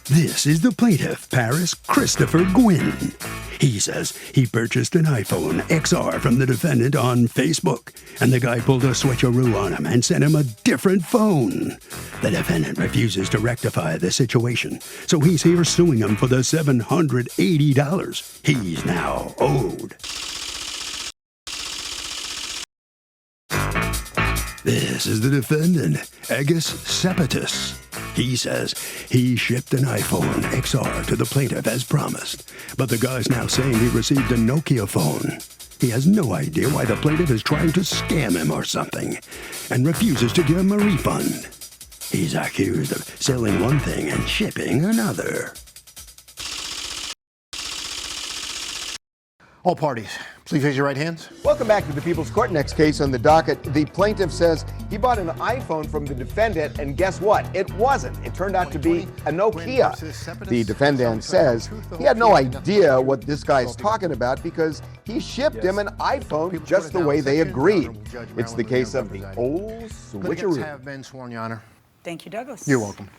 This is the plaintiff, Paris Christopher Gwynn. He says he purchased an iPhone XR from the defendant on Facebook, and the guy pulled a switcheroo on him and sent him a different phone. The defendant refuses to rectify the situation, so he's here suing him for the $780 he's now owed. This is the defendant, Agus Sepatus. He says he shipped an iPhone XR to the plaintiff as promised, but the guy's now saying he received a Nokia phone. He has no idea why the plaintiff is trying to scam him or something, and refuses to give him a refund. He's accused of selling one thing and shipping another. All parties, please raise your right hands. Welcome back to the People's Court. Next case on the docket. The plaintiff says he bought an iPhone from the defendant, and guess what? It wasn't. It turned out to be a Nokia. The defendant says he had no idea what this guy's talking about because he shipped him an iPhone just the way they agreed. It's the case of the old switcheroo. Have been sworn, Your Honor. Thank you, Douglas. You're welcome.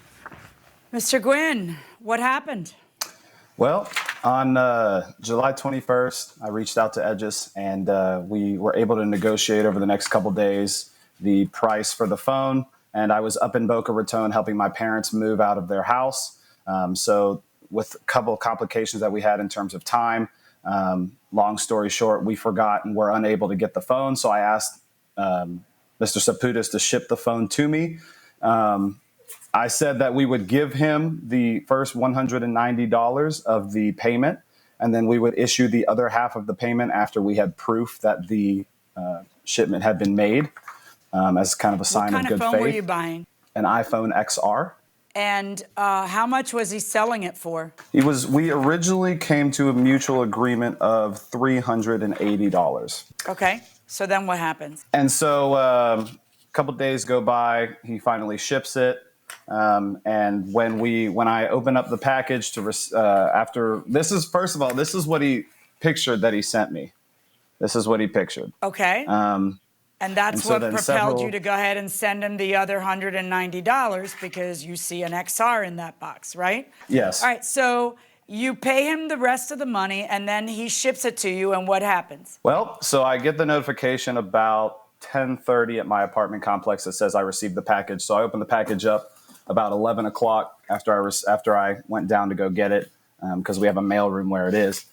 Mr. Gwynn, what happened? Well, on July 21st, I reached out to Edges, and we were able to negotiate over the next couple days the price for the phone. And I was up in Boca Raton helping my parents move out of their house. So with a couple of complications that we had in terms of time, long story short, we forgot and were unable to get the phone. So I asked Mr. Saputis to ship the phone to me. I said that we would give him the first $190 of the payment, and then we would issue the other half of the payment after we had proof that the shipment had been made, as kind of a sign of good faith. What kind of phone were you buying? An iPhone XR. And how much was he selling it for? We originally came to a mutual agreement of $380. Okay, so then what happens? And so a couple days go by, he finally ships it. And when I open up the package this is what he pictured that he sent me. This is what he pictured. Okay. And that's what propelled you to go ahead and send him the other $190 because you see an XR in that box, right? Yes. All right. So you pay him the rest of the money and then he ships it to you. And what happens? Well, so I get the notification about 10:30 at my apartment complex that says I received the package. So I open the package up about 11 o'clock after I went down to go get it, because we have a mail room where it is,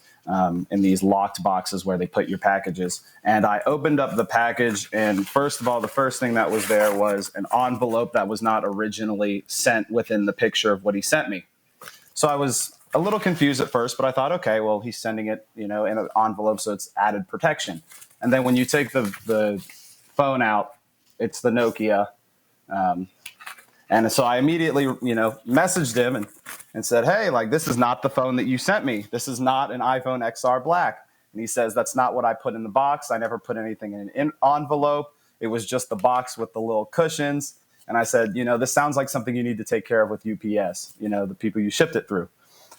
in these locked boxes where they put your packages. And I opened up the package, and first of all, the first thing that was there was an envelope that was not originally sent within the picture of what he sent me. So I was a little confused at first, but I thought, okay, well, he's sending it, in an envelope, so it's added protection. And then when you take the phone out, it's the Nokia. And so I immediately, messaged him and said, hey, this is not the phone that you sent me. This is not an iPhone XR Black. And he says, that's not what I put in the box. I never put anything in an envelope. It was just the box with the little cushions. And I said, this sounds like something you need to take care of with UPS, the people you shipped it through.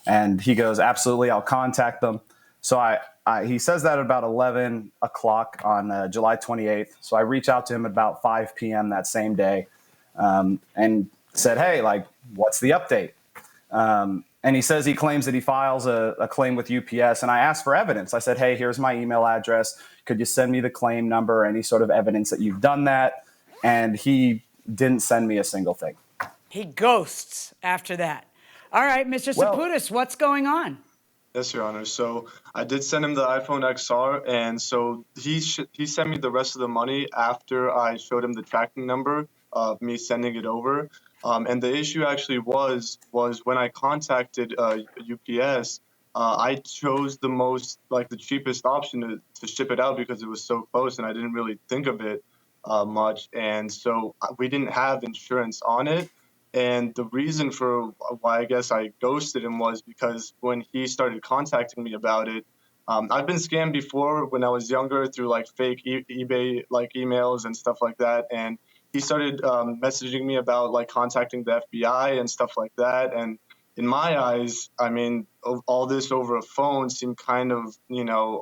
And he goes, absolutely, I'll contact them. So he says that at about 11 o'clock on July 28th. So I reach out to him at about 5 p.m. that same day. And said, hey, what's the update? And he says he claims that he files a claim with UPS. And I asked for evidence. I said, hey, here's my email address. Could you send me the claim number, any sort of evidence that you've done that? And he didn't send me a single thing. He ghosts after that. All right, Mr. Saputis, what's going on? Yes, Your Honor. So I did send him the iPhone XR, and so he sent me the rest of the money after I showed him the tracking number of me sending it over. And the issue actually was when I contacted UPS, I chose the cheapest option to ship it out because it was so close and I didn't really think of it much. And so we didn't have insurance on it. And the reason for why I guess I ghosted him was because when he started contacting me about it, I've been scammed before when I was younger through fake eBay emails and stuff like that. And he started messaging me about contacting the FBI and stuff like that. And in my eyes, I mean, all this over a phone seemed kind of,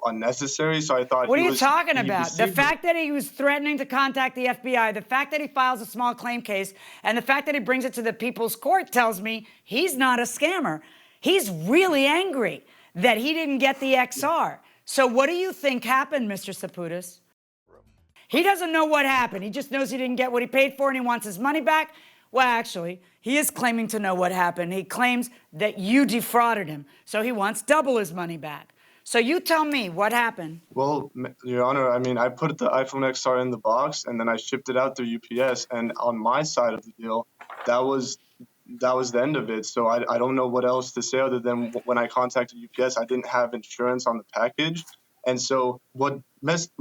unnecessary. So I thought What are you talking he about? The received it. fact that he was threatening to contact the FBI, the fact that he files a small claim case, and the fact that he brings it to the people's court tells me he's not a scammer. He's really angry that he didn't get the XR. So what do you think happened, Mr. Saputis? He doesn't know what happened. He just knows he didn't get what he paid for and he wants his money back. Well, actually, he is claiming to know what happened. He claims that you defrauded him. So he wants double his money back. So you tell me what happened. Well, Your Honor, I mean, I put the iPhone XR in the box and then I shipped it out through UPS. And on my side of the deal, that was the end of it. So I don't know what else to say other than when I contacted UPS, I didn't have insurance on the package. And so what messed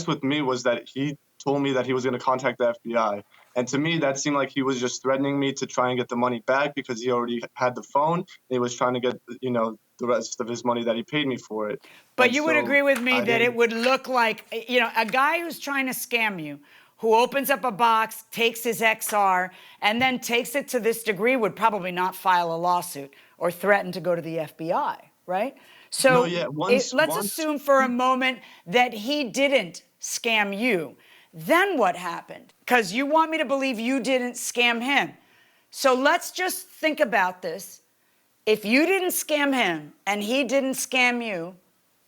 with me was that he told me that he was going to contact the FBI. And to me, that seemed like he was just threatening me to try and get the money back because he already had the phone. And he was trying to get, the rest of his money that he paid me for it. But And you would so agree with me I that didn't- it would look like, a guy who's trying to scam you, who opens up a box, takes his XR, and then takes it to this degree would probably not file a lawsuit or threaten to go to the FBI, right? So No, yeah, let's assume for a moment that he didn't scam you. Then what happened? Because you want me to believe you didn't scam him. So let's just think about this. If you didn't scam him and he didn't scam you,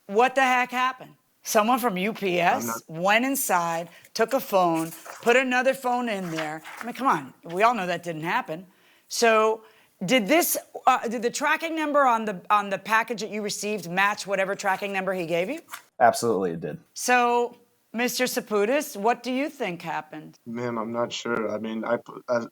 what the heck happened? Someone from UPS went inside, took a phone, put another phone in there. I mean, come on, we all know that didn't happen. So did the tracking number on the package that you received match whatever tracking number he gave you? Absolutely, it did. So, Mr. Saputis, what do you think happened? Ma'am, I'm not sure. I mean,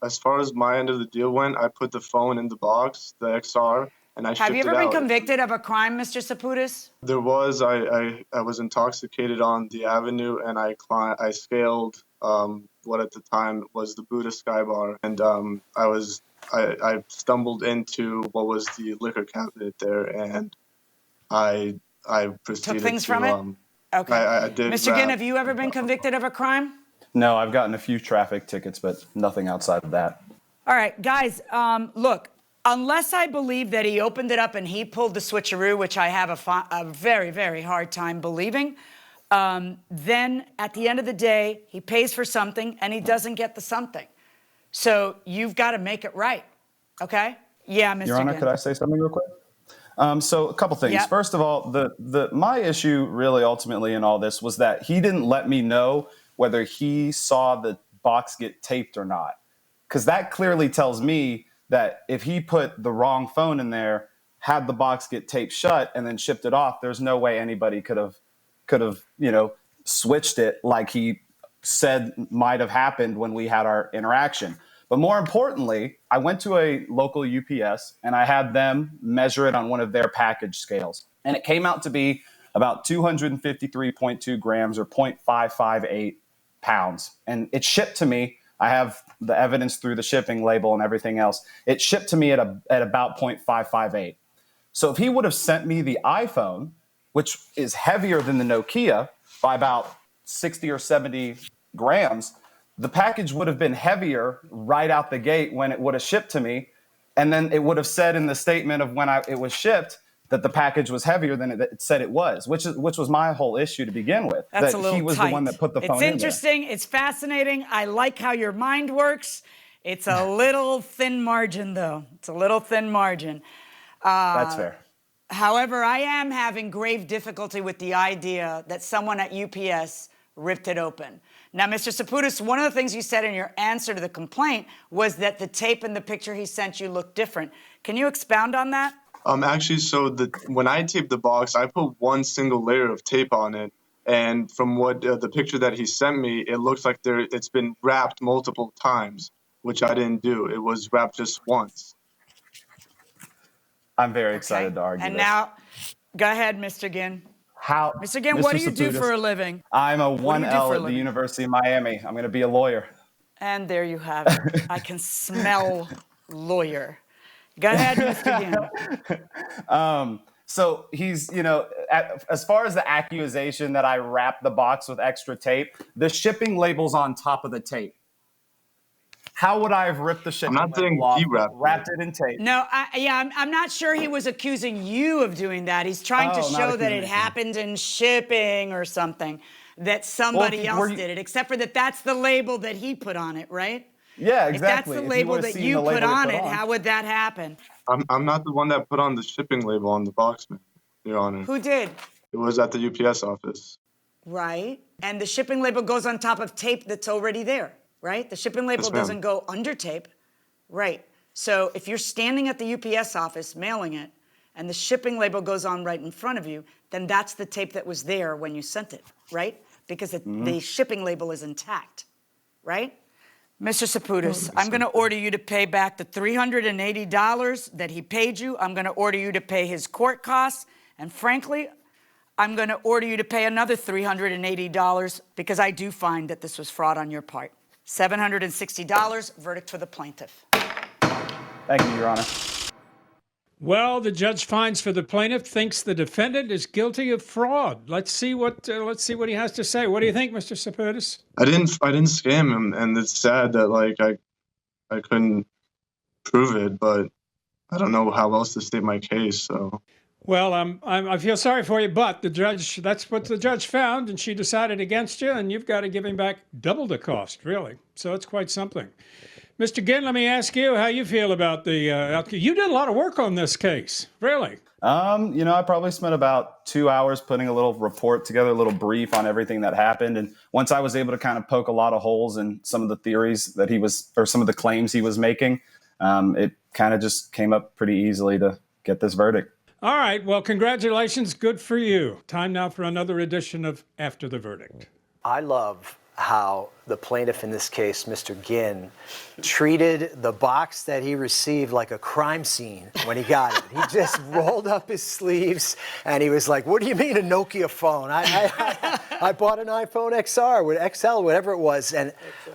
as far as my end of the deal went, I put the phone in the box, the XR, and I shipped it out. Have you ever been convicted of a crime, Mr. Saputis? There was. I was intoxicated on the avenue, and I scaled what at the time was the Buddha Sky Bar, and I stumbled into what was the liquor cabinet there, and I proceeded Took things to, from it? Okay. I did. Mr. Ginn, have you ever been convicted of a crime? No, I've gotten a few traffic tickets, but nothing outside of that. All right, guys, look, unless I believe that he opened it up and he pulled the switcheroo, which I have a very, very hard time believing, then at the end of the day, he pays for something and he doesn't get the something. So you've got to make it right, okay? Yeah, Mr. Your Honor, Ginn. could I say something real quick? So a couple things. Yep. First of all, my issue really ultimately in all this was that he didn't let me know whether he saw the box get taped or not. Because that clearly tells me that if he put the wrong phone in there, had the box get taped shut and then shipped it off, there's no way anybody could have switched it like he said might have happened when we had our interaction. But more importantly, I went to a local UPS and I had them measure it on one of their package scales. And it came out to be about 253.2 grams or 0.558 pounds. And it shipped to me. I have the evidence through the shipping label and everything else. It shipped to me at about 0.558. So if he would have sent me the iPhone, which is heavier than the Nokia by about 60 or 70 grams, the package would have been heavier right out the gate when it would have shipped to me. And then it would have said in the statement of when it was shipped that the package was heavier than it said it was, which was my whole issue to begin with. That's that a little he was tight. the one that put the phone in It's there. interesting. It's fascinating. I like how your mind works. It's a little thin margin, though. It's a little thin margin. That's fair. However, I am having grave difficulty with the idea that someone at UPS ripped it open. Now, Mr. Saputis, one of the things you said in your answer to the complaint was that the tape and the picture he sent you looked different. Can you expound on that? Actually, so when I taped the box, I put one single layer of tape on it, and from what the picture that he sent me, it looks like it's been wrapped multiple times, which I didn't do. It was wrapped just once. I'm very excited to argue And this. now, go ahead, Mr. Ginn. Mr. Ginn, Mr. what do you do Saputis, for a living? I'm a What do you do for 1L a at the living? University of Miami. I'm going to be a lawyer. And there you have it. I can smell lawyer. Go ahead, Mr. Ginn. So he's, as far as the accusation that I wrapped the box with extra tape, the shipping label's on top of the tape. How would I have ripped the shipping not saying label off, he wrapped it in tape? No, I'm not sure he was accusing you of doing that. He's trying to Oh, not show that accusing it me. happened in shipping or something, that somebody else did it, except for that's the label that he put on it, right? Yeah, If exactly. that's the If label would've that seen you the put label on he it, how would that happen? I'm not the one that put on the shipping label on the box, man, Your Honor. Who did? It was at the UPS office. Right. And the shipping label goes on top of tape that's already there, right? The shipping label Yes, ma'am. doesn't go under tape. Right. So if you're standing at the UPS office mailing it and the shipping label goes on right in front of you, then that's the tape that was there when you sent it, right? Because the shipping label is intact, right? Mr. Saputis, I'm going to order you to pay back the $380 that he paid you. I'm going to order you to pay his court costs. And frankly, I'm going to order you to pay another $380 because I do find that this was fraud on your part. $760, verdict for the plaintiff. Thank you, Your Honor. Well, the judge finds for the plaintiff, thinks the defendant is guilty of fraud. Let's see what he has to say. What do you think, Mr. Saputis? I didn't scam him, and it's sad that like I couldn't prove it, but I don't know how else to state my case. So Well, I feel sorry for you, but that's what the judge found, and she decided against you, and you've got to give him back double the cost, really. So it's quite something. Mr. Ginn, let me ask you how you feel about the, you did a lot of work on this case, really. I probably spent about 2 hours putting a little report together, a little brief on everything that happened. And once I was able to kind of poke a lot of holes in some of the theories that or some of the claims he was making, it kind of just came up pretty easily to get this verdict. All right. Well, congratulations. Good for you. Time now for another edition of After the Verdict. I love how the plaintiff in this case, Mr. Ginn, treated the box that he received like a crime scene when he got it. He just rolled up his sleeves and he was like, "What do you mean a Nokia phone? I bought an iPhone XR with XL, whatever it was." And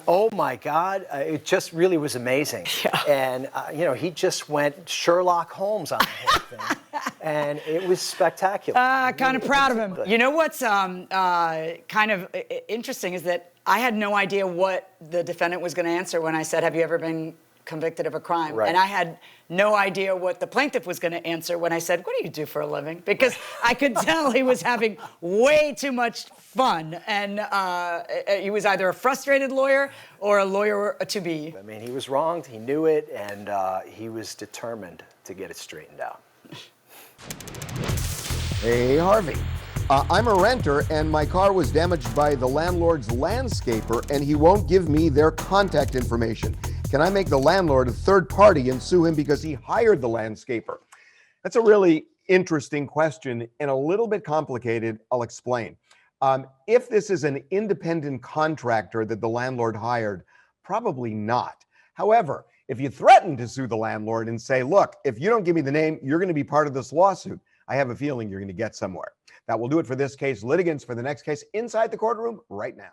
oh my God, it just really was amazing. Yeah. And he just went Sherlock Holmes on the whole thing. And it was spectacular. Kind of proud of him. You know what's kind of interesting is that I had no idea what the defendant was going to answer when I said, "Have you ever been convicted of a crime?" Right. And I had no idea what the plaintiff was going to answer when I said, "What do you do for a living?" Because I could tell he was having way too much fun. And he was either a frustrated lawyer or a lawyer to be. I mean, he was wronged, he knew it, and he was determined to get it straightened out. Hey, Harvey. I'm a renter, and my car was damaged by the landlord's landscaper, and he won't give me their contact information. Can I make the landlord a third party and sue him because he hired the landscaper? That's a really interesting question and a little bit complicated. I'll explain. If this is an independent contractor that the landlord hired, probably not. However, if you threaten to sue the landlord and say, "Look, if you don't give me the name, you're going to be part of this lawsuit," I have a feeling you're going to get somewhere. That will do it for this case. Litigants for the next case inside the courtroom right now.